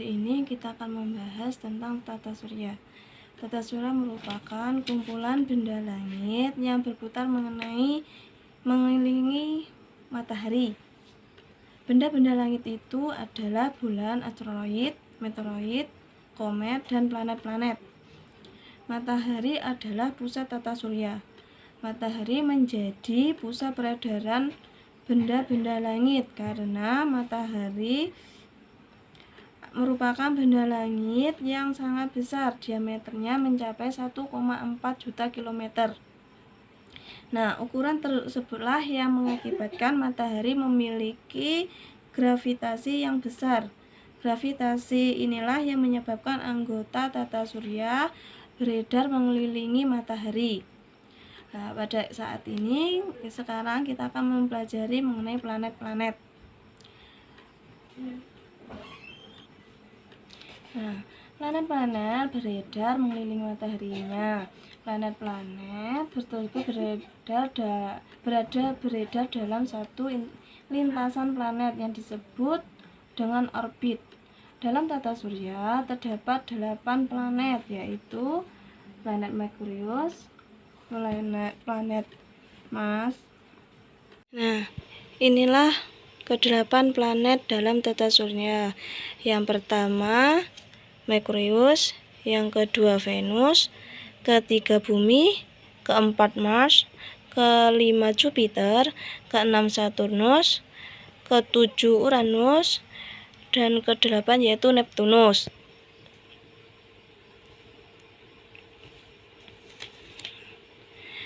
Kali ini kita akan membahas tentang tata surya. Tata surya merupakan kumpulan benda langit yang berputar mengelilingi matahari. Benda-benda langit itu adalah bulan, asteroid, meteoroid, komet, dan planet-planet. Matahari adalah pusat tata surya. Matahari menjadi pusat peredaran benda-benda langit karena matahari merupakan benda langit yang sangat besar, diameternya mencapai 1,4 juta kilometer. Nah, ukuran tersebutlah yang mengakibatkan matahari memiliki gravitasi yang besar. Gravitasi inilah yang menyebabkan anggota tata surya beredar mengelilingi matahari. Nah, pada saat ini, sekarang kita akan mempelajari mengenai planet-planet. Nah, planet-planet beredar mengelilingi mataharinya. Planet-planet beredar dalam satu lintasan planet yang disebut dengan orbit. Dalam tata surya terdapat 8 planet, yaitu planet Merkurius, planet Mars. Nah, inilah ke-8 planet dalam tata surya. Yang pertama Merkurius, yang kedua Venus, ketiga Bumi, keempat Mars, kelima Jupiter, keenam Saturnus, ketujuh Uranus, dan ke-8 yaitu Neptunus.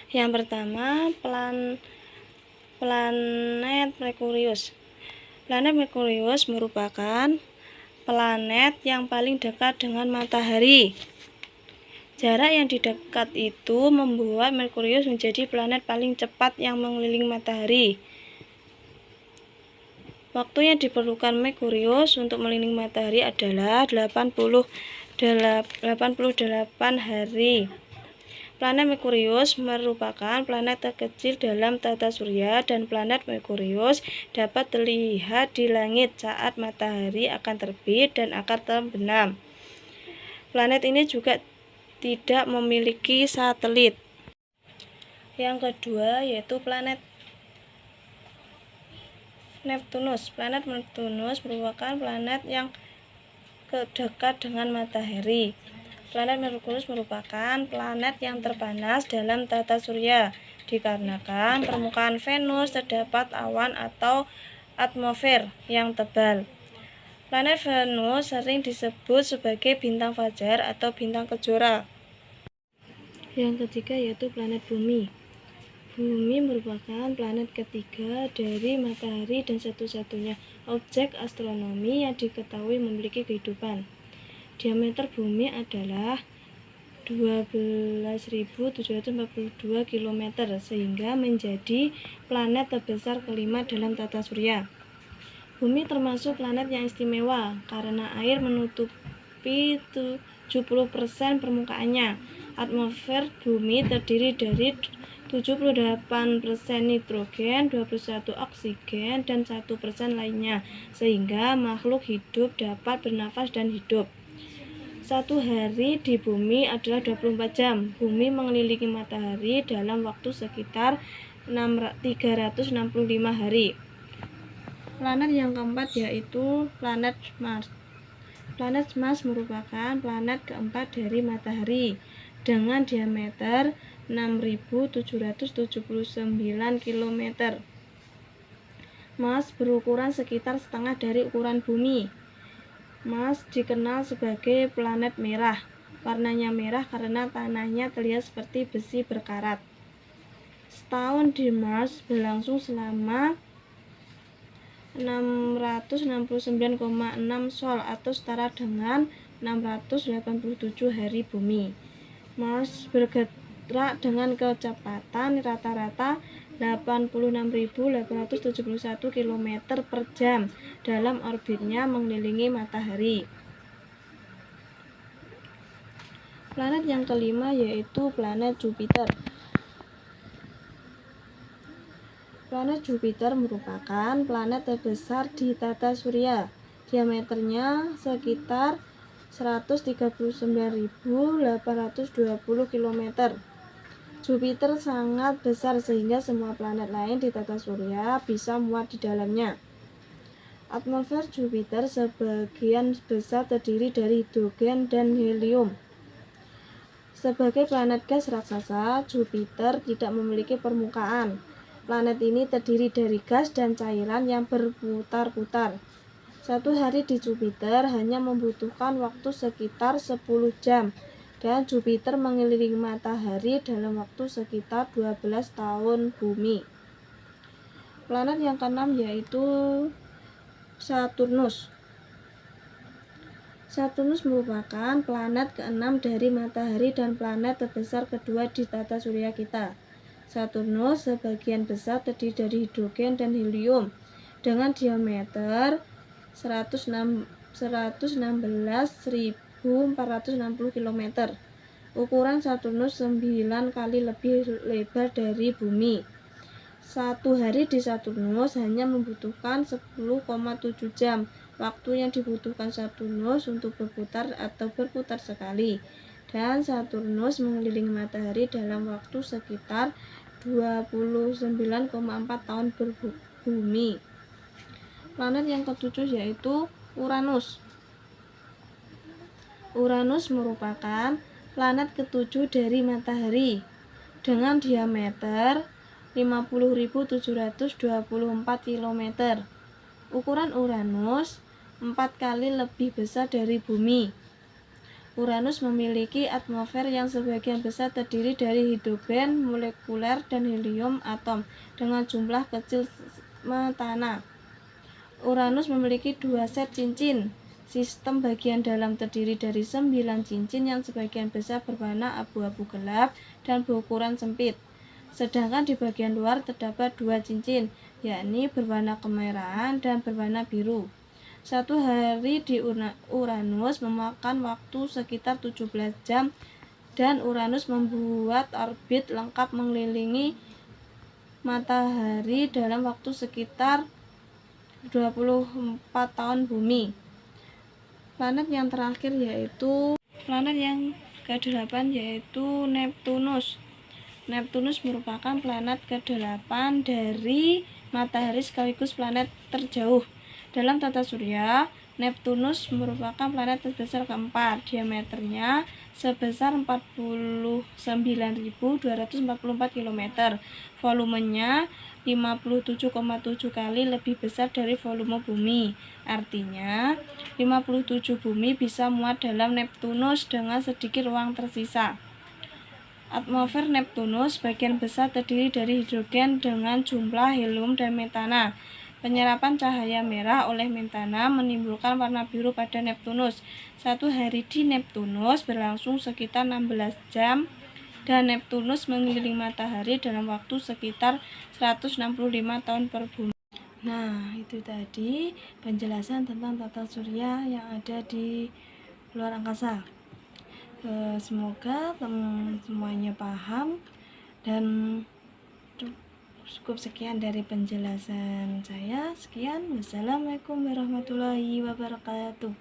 Yang pertama planet Merkurius. Planet Merkurius merupakan planet yang paling dekat dengan matahari. Jarak yang dekat itu membuat Merkurius menjadi planet paling cepat yang mengelilingi matahari. Waktu yang diperlukan Merkurius untuk mengelilingi matahari adalah 88 hari. Planet Merkurius merupakan planet terkecil dalam tata surya, dan planet Merkurius dapat terlihat di langit saat matahari akan terbit dan akan terbenam. Planet ini juga tidak memiliki satelit. Yang kedua yaitu planet Neptunus. Planet Neptunus merupakan planet yang dekat dengan matahari. Planet Merkurius merupakan planet yang terpanas dalam tata surya dikarenakan permukaan Venus terdapat awan atau atmosfer yang tebal. Planet Venus sering disebut sebagai bintang fajar atau bintang kejora. Yang ketiga yaitu planet Bumi. Bumi merupakan planet ketiga dari matahari dan satu-satunya objek astronomi yang diketahui memiliki kehidupan. Diameter bumi adalah 12.742 km, sehingga menjadi planet terbesar kelima dalam tata surya. Bumi termasuk planet yang istimewa karena air menutupi 70% permukaannya. Atmosfer bumi terdiri dari 78% nitrogen, 21% oksigen, dan 1% lainnya, sehingga makhluk hidup dapat bernafas dan hidup. Satu hari di bumi adalah 24 jam. Bumi mengelilingi matahari dalam waktu sekitar 365 hari. Planet yang keempat yaitu planet Mars. Planet Mars merupakan planet keempat dari matahari dengan diameter 6.779 km. Mars berukuran sekitar setengah dari ukuran bumi. Mars dikenal sebagai planet merah. Warnanya merah karena tanahnya terlihat seperti besi berkarat. Setahun di Mars berlangsung selama 669,6 sol atau setara dengan 687 hari bumi. Mars bergerak dengan kecepatan rata-rata 86.871 km per jam dalam orbitnya mengelilingi matahari. Planet yang kelima yaitu planet Jupiter. Planet Jupiter merupakan planet terbesar di tata surya. Diameternya sekitar 139.820 km. Jupiter sangat besar sehingga semua planet lain di tata surya bisa muat di dalamnya. Atmosfer Jupiter sebagian besar terdiri dari hidrogen dan helium. Sebagai planet gas raksasa, Jupiter tidak memiliki permukaan. Planet ini terdiri dari gas dan cairan yang berputar-putar. Satu hari di Jupiter hanya membutuhkan waktu sekitar 10 jam, dan Jupiter mengelilingi matahari dalam waktu sekitar 12 tahun bumi. Planet yang keenam yaitu Saturnus. Saturnus merupakan planet keenam dari matahari dan planet terbesar kedua di tata surya kita. Saturnus sebagian besar terdiri dari hidrogen dan helium dengan diameter 116.460 km. Ukuran Saturnus 9 kali lebih lebar dari bumi. Satu hari di Saturnus hanya membutuhkan 10,7 jam. Waktu yang dibutuhkan Saturnus untuk berputar atau berputar sekali. Dan Saturnus mengelilingi matahari dalam waktu sekitar 29,4 tahun berbumi. Planet yang ketujuh yaitu Uranus. Uranus merupakan planet ketujuh dari matahari dengan diameter 50.724 km. Ukuran Uranus 4 kali lebih besar dari bumi. Uranus memiliki atmosfer yang sebagian besar terdiri dari hidrogen molekuler dan helium atom dengan jumlah kecil metana. Uranus memiliki 2 set cincin. Sistem bagian dalam terdiri dari 9 cincin yang sebagian besar berwarna abu-abu gelap dan berukuran sempit. Sedangkan di bagian luar terdapat 2 cincin, yakni berwarna kemerahan dan berwarna biru. Satu hari di Uranus memakan waktu sekitar 17 jam dan Uranus membuat orbit lengkap mengelilingi matahari dalam waktu sekitar 24 tahun bumi. Planet yang terakhir yaitu planet yang ke-8 yaitu Neptunus. Neptunus merupakan planet ke-8 dari matahari sekaligus planet terjauh. Dalam tata surya, Neptunus merupakan planet terbesar keempat. Diameternya sebesar 49.244 km. Volumenya 57,7 kali lebih besar dari volume bumi. Artinya, 57 bumi bisa muat dalam Neptunus dengan sedikit ruang tersisa. Atmosfer Neptunus sebagian besar terdiri dari hidrogen dengan jumlah helium dan metana. Penyerapan cahaya merah oleh metana menimbulkan warna biru pada Neptunus. Satu hari di Neptunus berlangsung sekitar 16 jam dan Neptunus mengelilingi matahari dalam waktu sekitar 165 tahun per bumi. Nah, itu tadi penjelasan tentang tata surya yang ada di luar angkasa. Semoga semuanya paham dan cukup sekian dari penjelasan saya. Sekian, wassalamualaikum warahmatullahi wabarakatuh.